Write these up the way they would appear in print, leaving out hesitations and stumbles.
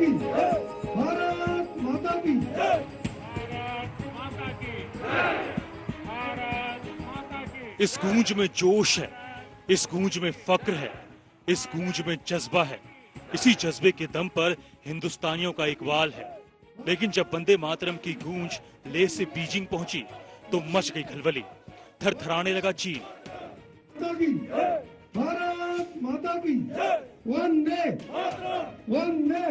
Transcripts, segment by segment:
की भारत माता की इस गूंज में जोश है, इस गूंज में फक्र है, इस गूंज में जज्बा है। इसी जज्बे के दम पर हिंदुस्तानियों का इकबाल है। लेकिन जब वंदे मातरम की गूंज लेह से बीजिंग पहुंची तो मच गई खलबली, थरथराने लगा चीन। माता की भारत माता की वंदे वंदे।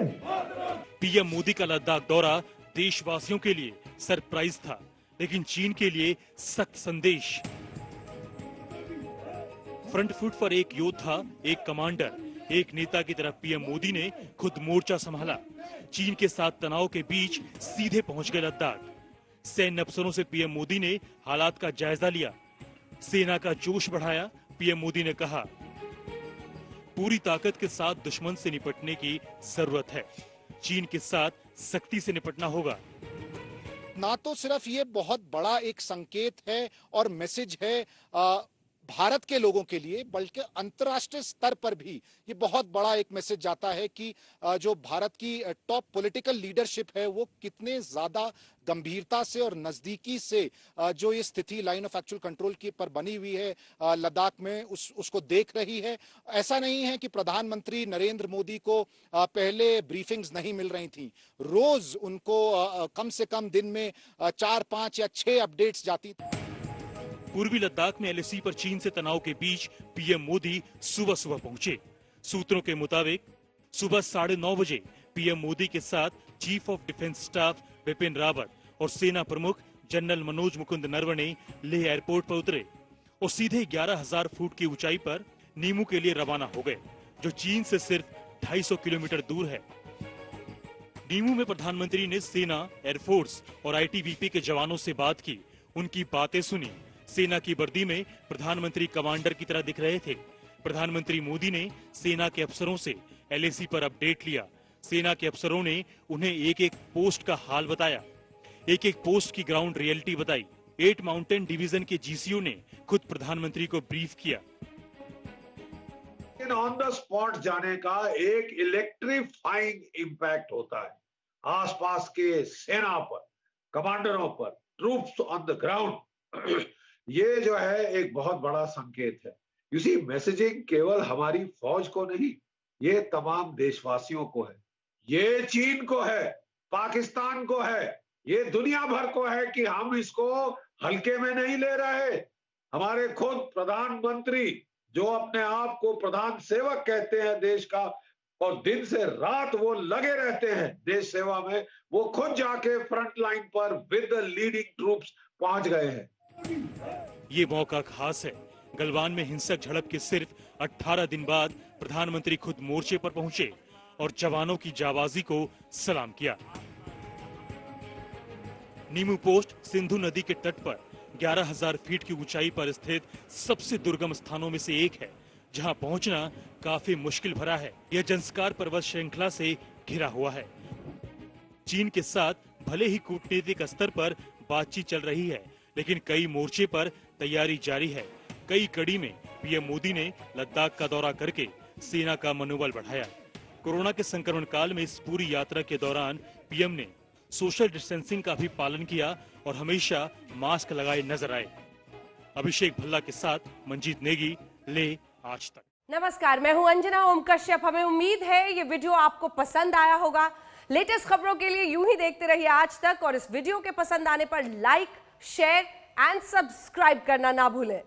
पीएम मोदी का लद्दाख दौरा देशवासियों के लिए सरप्राइज था, लेकिन चीन के लिए सख्त संदेश। फ्रंट फुट पर एक योद्धा, एक कमांडर, एक नेता की तरह पीएम मोदी ने खुद मोर्चा संभाला। चीन के साथ तनाव के बीच सीधे पहुंच गए लद्दाख। सैन्य अफसरों से पीएम मोदी ने हालात का जायजा लिया, सेना का जोश बढ़ाया। पीएम मोदी ने कहा, पूरी ताकत के साथ दुश्मन से निपटने की जरूरत है। चीन के साथ सख्ती से निपटना होगा। ना तो सिर्फ ये बहुत बड़ा एक संकेत है और मैसेज है भारत के लोगों के लिए, बल्कि अंतर्राष्ट्रीय स्तर पर भी ये बहुत बड़ा एक मैसेज जाता है कि जो भारत की टॉप पॉलिटिकल लीडरशिप है वो कितने ज्यादा गंभीरता से और नजदीकी से जो ये स्थिति लाइन ऑफ एक्चुअल कंट्रोल की पर बनी हुई है लद्दाख में उसको देख रही है। ऐसा नहीं है कि प्रधानमंत्री नरेंद्र मोदी को पहले ब्रीफिंग्स नहीं मिल रही थी, रोज उनको कम से कम दिन में 4, 5 या 6 अपडेट्स जाती थी। पूर्वी लद्दाख में एलएसी पर चीन से तनाव के बीच पीएम मोदी सुबह सुबह पहुंचे। सूत्रों के मुताबिक सुबह 9:30 बजे पीएम मोदी के साथ chief of defence staff Bipin Rawat और सेना प्रमुख जनरल मनोज मुकुंद नरवणे लेह एयरपोर्ट पर उतरे और सीधे 11,000 फुट की ऊंचाई पर नीमू के लिए रवाना हो गए, जो चीन से सिर्फ 250 किलोमीटर दूर है। नीमू में प्रधानमंत्री ने सेना, एयरफोर्स और आईटीबीपी के जवानों से बात की, उनकी बातें सुनी। सेना की वर्दी में प्रधानमंत्री कमांडर की तरह दिख रहे थे। प्रधानमंत्री मोदी ने सेना के अफसरों से एलएसी पर अपडेट लिया। सेना के अफसरों ने उन्हें एक एक पोस्ट का हाल बताया, एक एक पोस्ट की ग्राउंड रियलिटी बताई। 8 माउंटेन डिवीजन के जीसीओ ने खुद प्रधानमंत्री को ब्रीफ किया। ऑन द स्पॉट जाने का एक इलेक्ट्रीफाइंग इंपैक्ट होता है आसपास के सेना पर, कमांडरों पर, ट्रूप्स ऑन द ग्राउंड। ये जो है एक बहुत बड़ा संकेत है। इसी मैसेजिंग केवल हमारी फौज को नहीं, ये तमाम देशवासियों को है, ये चीन को है, पाकिस्तान को है, ये दुनिया भर को है कि हम इसको हल्के में नहीं ले रहे। हमारे खुद प्रधानमंत्री जो अपने आप को प्रधान सेवक कहते हैं देश का, और दिन से रात वो लगे रहते हैं देश सेवा में, वो खुद जाके फ्रंट लाइन पर विद द लीडिंग ट्रूप्स पहुंच गए हैं। ये मौका खास है। गलवान में हिंसक झड़प के सिर्फ 18 दिन बाद प्रधानमंत्री खुद मोर्चे पर पहुंचे और जवानों की जाबाजी को सलाम किया। नीमू पोस्ट सिंधु नदी के तट पर 11,000 फीट की ऊंचाई पर स्थित सबसे दुर्गम स्थानों में से एक है, जहां पहुंचना काफी मुश्किल भरा है। यह जंस्कार पर्वत श्रृंखला से घिरा हुआ है। चीन के साथ भले ही कूटनीतिक स्तर पर बातचीत चल रही है, लेकिन कई मोर्चे पर तैयारी जारी है। कई कड़ी में पीएम मोदी ने लद्दाख का दौरा करके सेना का मनोबल बढ़ाया। कोरोना के संक्रमण काल में इस पूरी यात्रा के दौरान पीएम ने सोशल डिस्टेंसिंग का भी पालन किया और हमेशा मास्क लगाए नजर आए। अभिषेक भल्ला के साथ मंजीत नेगी, ले आज तक। नमस्कार, मैं हूं अंजना ओम कश्यप। हमें उम्मीद है ये वीडियो आपको पसंद आया होगा। लेटेस्ट खबरों के लिए यूं ही देखते रहिए आज तक, और इस वीडियो के पसंद आने पर लाइक, शेयर एंड सब्सक्राइब करना ना भूलें।